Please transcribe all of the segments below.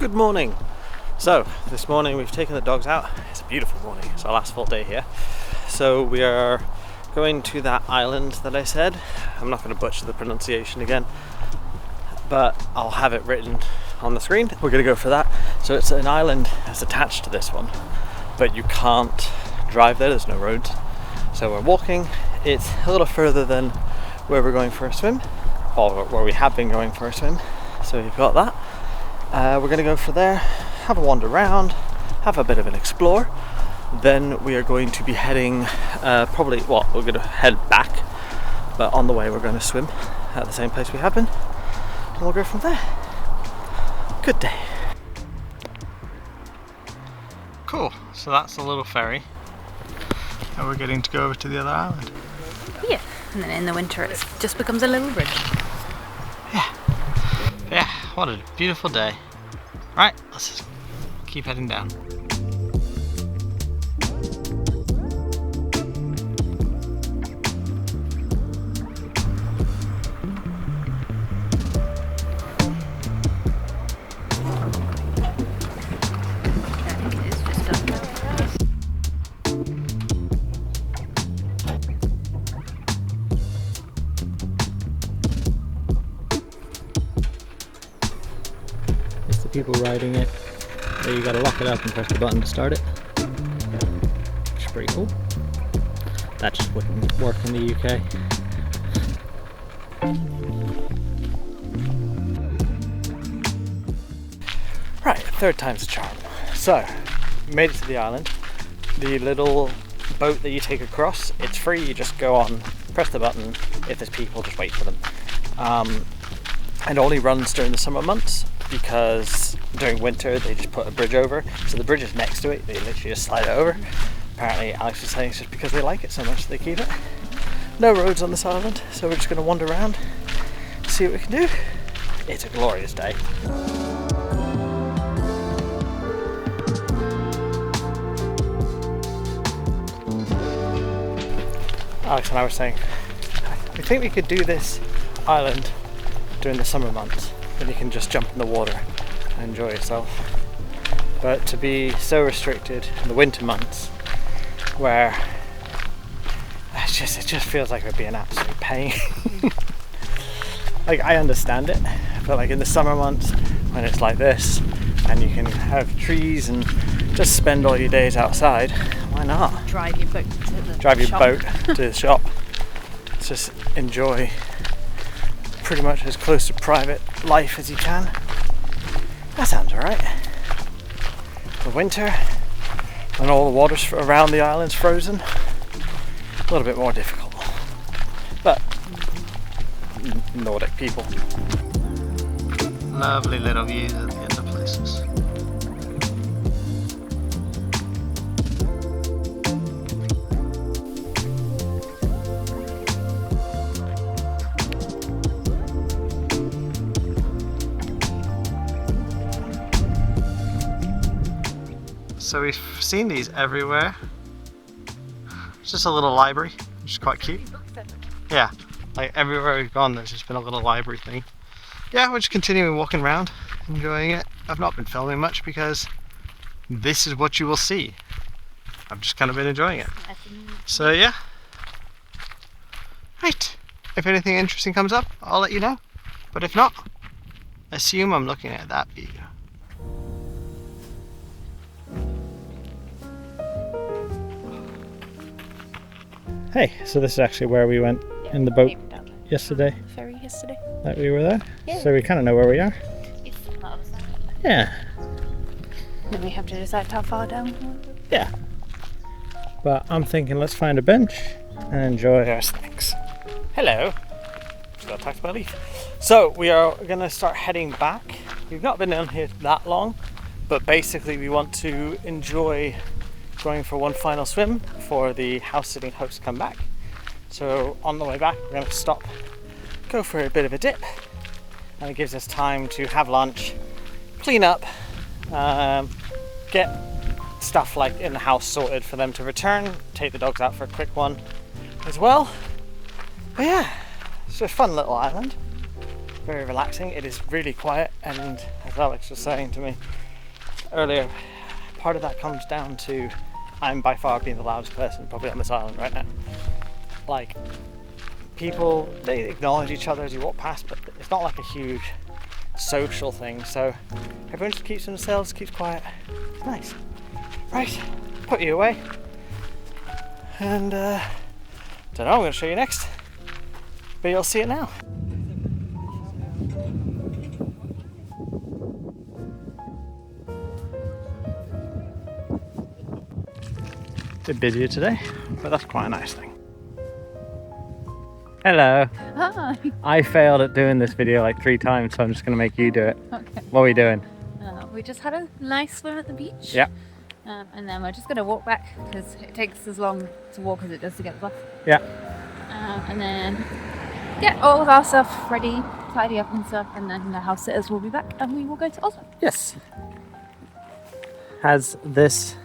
Good morning. So this morning we've taken the dogs out. It's a beautiful morning. It's our last full day here. So we are going to that island that I said. I'm not going to butcher the pronunciation again, but I'll have it written on the screen. We're going to go for that. So it's an island that's attached to this one, but you can't drive there. There's no roads. So we're walking. It's a little further than where we're going for a swim, or where we have been going for a swim. So we've got that. We're going to go for there, have a wander around, have a bit of an explore. Then we are going to be heading, we're going to head back, but on the way we're going to swim at the same place we have been, and we'll go from there. Good day. Cool, so that's the little ferry, and we're getting to go over to the other island. Yeah, and then in the winter it just becomes a little bridge. Yeah, what a beautiful day. Right, let's just keep heading down. People riding it. So you gotta lock it up and press the button to start it, which is pretty cool. That just wouldn't work in the UK. Right, third time's a charm. So, made it to the island. The little boat that you take across, it's free. You just go on, press the button. If there's people, just wait for them. It only runs during the summer months, because during winter they just put a bridge over, so the bridge is next to it, they literally just slide it over. Apparently Alex was saying it's just because they like it so much they keep it. No roads on this island, so we're just going to wander around, see what we can do. It's a glorious day. Alex and I were saying, I think we could do this island during the summer months. Then you can just jump in the water and enjoy yourself. But to be so restricted in the winter months, where it just feels like it would be an absolute pain. Like, I understand it, but like in the summer months when it's like this and you can have trees and just spend all your days outside, why not? Drive your boat to the boat to the shop. Let's just enjoy pretty much as close to private life as you can. That sounds alright. The winter, when all the water's around the island's frozen, a little bit more difficult. But Nordic people. Lovely little views at the end of places. So we've seen these everywhere. It's just a little library, which is quite cute. Yeah, like everywhere we've gone there's just been a little library thing. Yeah, we're just continuing walking around, enjoying it. I've not been filming much because this is what you will see. I've just kind of been enjoying it. So yeah. Right, if anything interesting comes up, I'll let you know. But if not, assume I'm looking at that view. Hey, so this is actually where we went in the boat yesterday. Ferry yesterday. That we were there. Yeah. So we kind of know where we are. Yes, that was that. Yeah. Then we have to decide how far down. Yeah. But I'm thinking let's find a bench and enjoy our snacks. Hello. Just got attacked by a leaf. So we are going to start heading back. We've not been down here that long, but basically we want to enjoy going for one final swim before the house sitting hosts come back. So on the way back we're going to stop, go for a bit of a dip, and it gives us time to have lunch, clean up, get stuff like in the house sorted for them to return, take the dogs out for a quick one as well. But yeah, it's a fun little island. very relaxing. It is really quiet, and as Alex was saying to me earlier, part of that comes down to I'm by far being the loudest person probably on this island right now. Like, people, they acknowledge each other as you walk past, but it's not like a huge social thing, so everyone just keeps to themselves, keeps quiet. It's nice. Right, put you away, and don't know, I'm going to show you next, but you'll see it now. A bit busier today, but that's quite a nice thing. Hello. Hi. I failed at doing this video like 3 times, so I'm just going to make you do it. Okay. What are we doing? We just had a nice swim at the beach. Yeah. And then we're just going to walk back because it takes as long to walk as it does to get the bus. Yeah. And then get all of our stuff ready, tidy up and stuff, and then the house sitters will be back and we will go to Oslo. Yes. Has this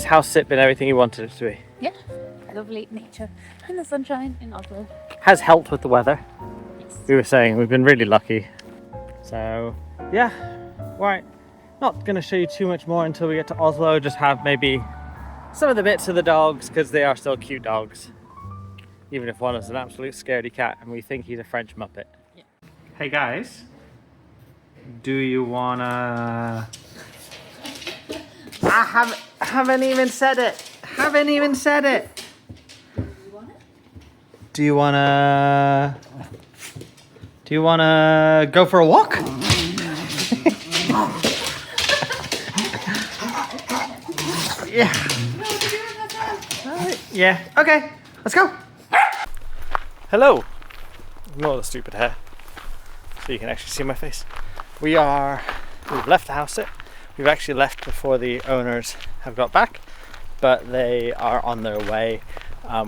house sit been everything you wanted it to be? Yeah. Lovely nature in the sunshine in Oslo. Has helped with the weather. Yes. We were saying we've been really lucky. So yeah, right. Not going to show you too much more until we get to Oslo. Just have maybe some of the bits of the dogs because they are still cute dogs. Even if one is an absolute scaredy cat and we think he's a French Muppet. Yeah. Hey guys, do you wanna? I haven't even said it. Haven't even said it. Do you wanna go for a walk? Yeah. Yeah. Okay. Let's go. Hello. Ignore the stupid hair, so you can actually see my face. We've left the house sit. We've actually left before the owners have got back, but they are on their way.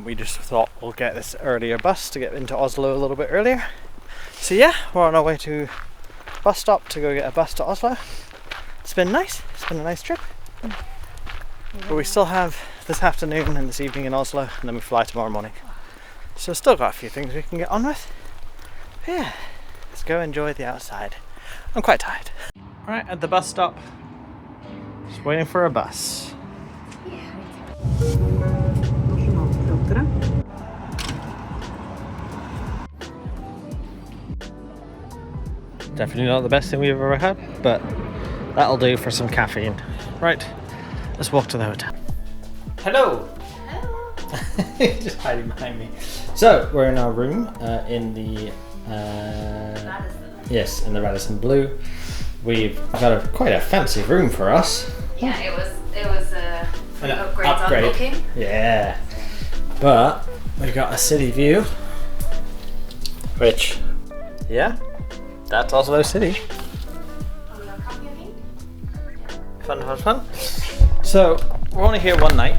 We just thought we'll get this earlier bus to get into Oslo a little bit earlier. So yeah, we're on our way to bus stop to go get a bus to Oslo. It's been nice. It's been a nice trip. But we still have this afternoon and this evening in Oslo, and then we fly tomorrow morning. So still got a few things we can get on with. But yeah, let's go enjoy the outside. I'm quite tired. Right, at the bus stop. Just waiting for a bus. Definitely not the best thing we've ever had, but that'll do for some caffeine. Right, let's walk to the hotel. Hello! Hello! Just hiding behind me. So, we're in our room in the... yes, in the Radisson Blue. We've got quite a fancy room for us. Yeah, it was An upgrade. upgrade. Yeah. But we've got a city view, which, yeah, that's Oslo City. Fun. So we're only here one night.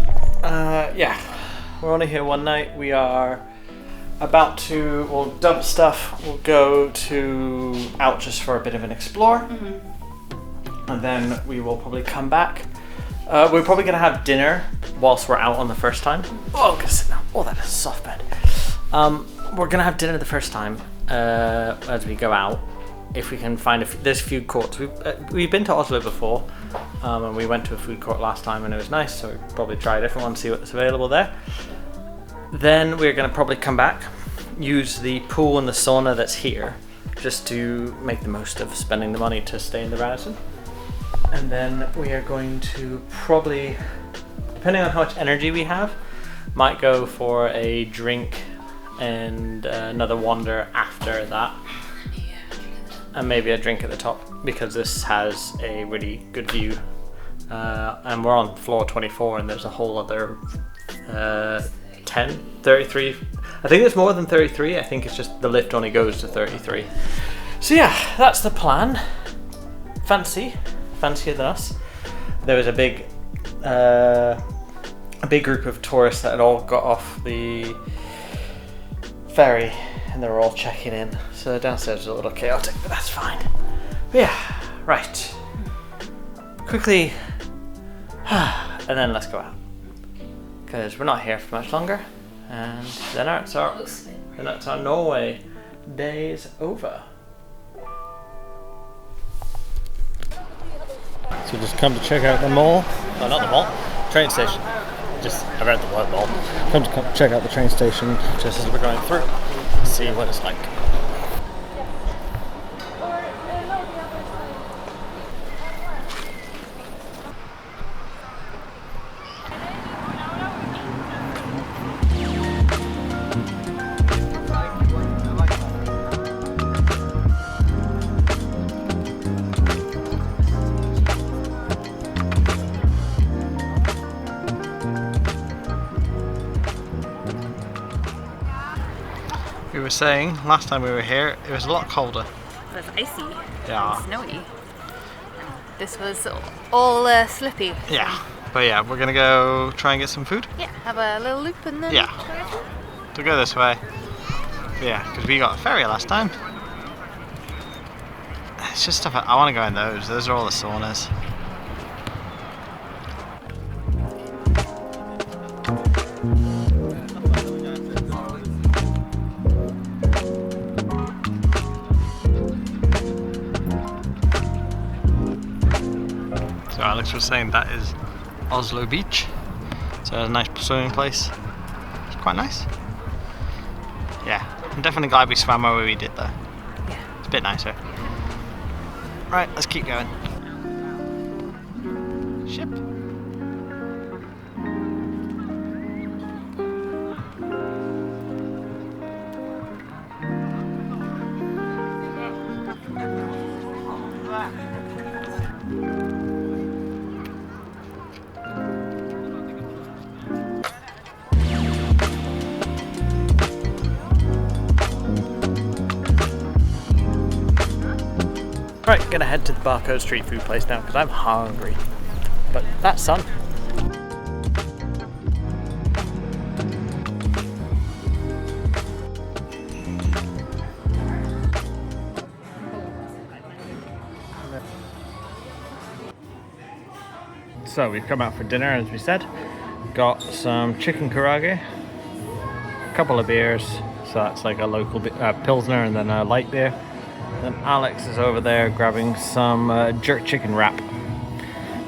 We're only here one night. We are about to, we'll dump stuff. We'll go out just for a bit of an explore, and then we will probably come back. We're probably gonna have dinner whilst we're out on the first time. Oh, I'm gonna sit down. Oh, that is a soft bed. We're gonna have dinner the first time as we go out. If we can find there's food courts. We've been to Oslo before, and we went to a food court last time and it was nice. So we'll probably try a different one, see what's available there. Then we're gonna probably come back, use the pool and the sauna that's here, just to make the most of spending the money to stay in the Radisson. And then we are going to probably, depending on how much energy we have, might go for a drink and another wander after that. And maybe a drink at the top, because this has a really good view. And we're on floor 24 and there's a whole other 33. I think there's more than 33. I think it's just the lift only goes to 33. So yeah, that's the plan. Fancier than us. There was a big group of tourists that had all got off the ferry and they were all checking in. So downstairs is a little chaotic, but that's fine. But yeah, right. Quickly, and then let's go out, because we're not here for much longer. And then it's our Norway day's over. So just come to check out the mall. Oh, not the mall. Train station. Just, I read the word mall. Come to check out the train station just as we're going through. See what it's like. We were saying last time we were here it was a lot colder. It was icy. Yeah. And snowy. This was all slippy. Yeah. But yeah, we're gonna go try and get some food. Yeah, have a little loop and then Yeah. To go this way. Yeah, because we got a ferry last time. It's just stuff I want to go in those. Those are all the saunas. So Alex was saying that is Oslo Beach. So a nice swimming place. It's quite nice. Yeah, I'm definitely glad we swam where we did though. Yeah. It's a bit nicer. Right, let's keep going. Ship. Right, gonna head to the Barcode street food place now because I'm hungry. But that sun. So we've come out for dinner as we said. Got some chicken karaage, a couple of beers. So that's like a local Pilsner and then a light beer. Then Alex is over there grabbing some jerk chicken wrap.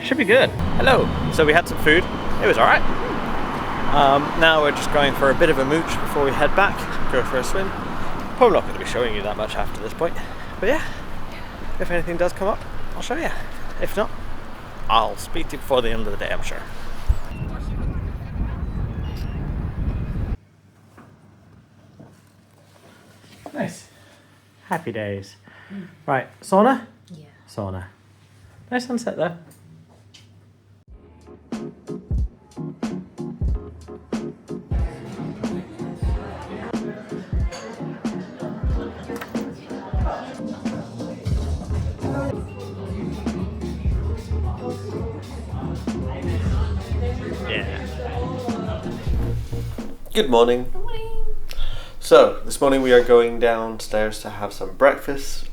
Should be good. Hello. So we had some food. It was alright. Now we're just going for a bit of a mooch before we head back, go for a swim. Probably not going to be showing you that much after this point. But yeah, if anything does come up, I'll show you. If not, I'll speak to you before the end of the day, I'm sure. Nice. Happy days. Right, sauna? Yeah. Sauna. Nice sunset there. Yeah. Good morning. So, this morning we are going downstairs to have some breakfast.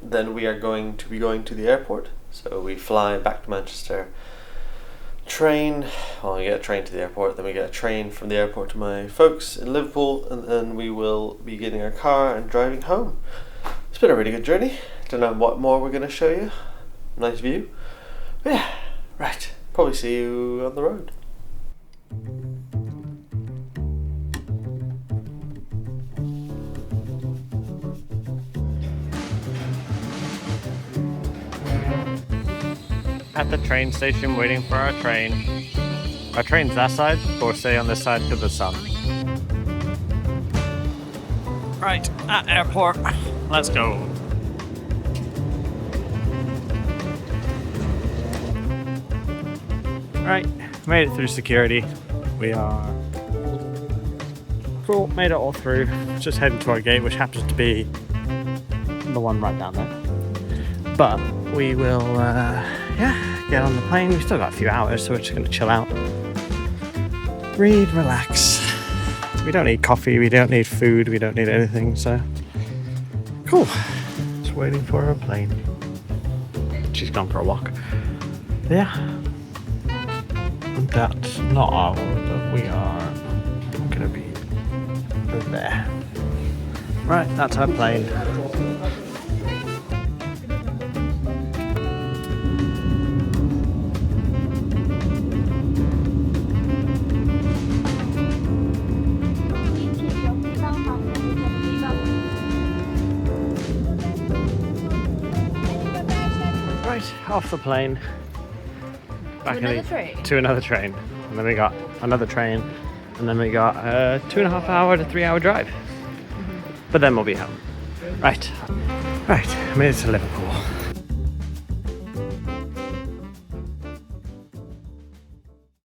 Then we are going to be going to the airport. So we fly back to Manchester. Train, well, we get a train to the airport, then we get a train from the airport to my folks in Liverpool, and then we will be getting our car and driving home. It's been a really good journey. Don't know what more we're going to show you. Nice view. But yeah, right. Probably see you on the road. At the train station waiting for our train. Our train's that side, but we'll stay on this side because of the sun. Right, at airport. Let's go. Right, made it through security. We are cool, made it all through. Just heading to our gate, which happens to be the one right down there. But we will, get on the plane. We've still got a few hours, so we're just going to chill out. Read, relax. We don't need coffee, we don't need food, we don't need anything, so cool. Just waiting for our plane. She's gone for a walk. But yeah. That's not all, but we are going to be over there. Right, that's our plane. Right, off the plane. Back to another train. And then we got another train. And then we got a 2.5 hour to 3 hour drive. But then we'll be home. Right, made it to Liverpool.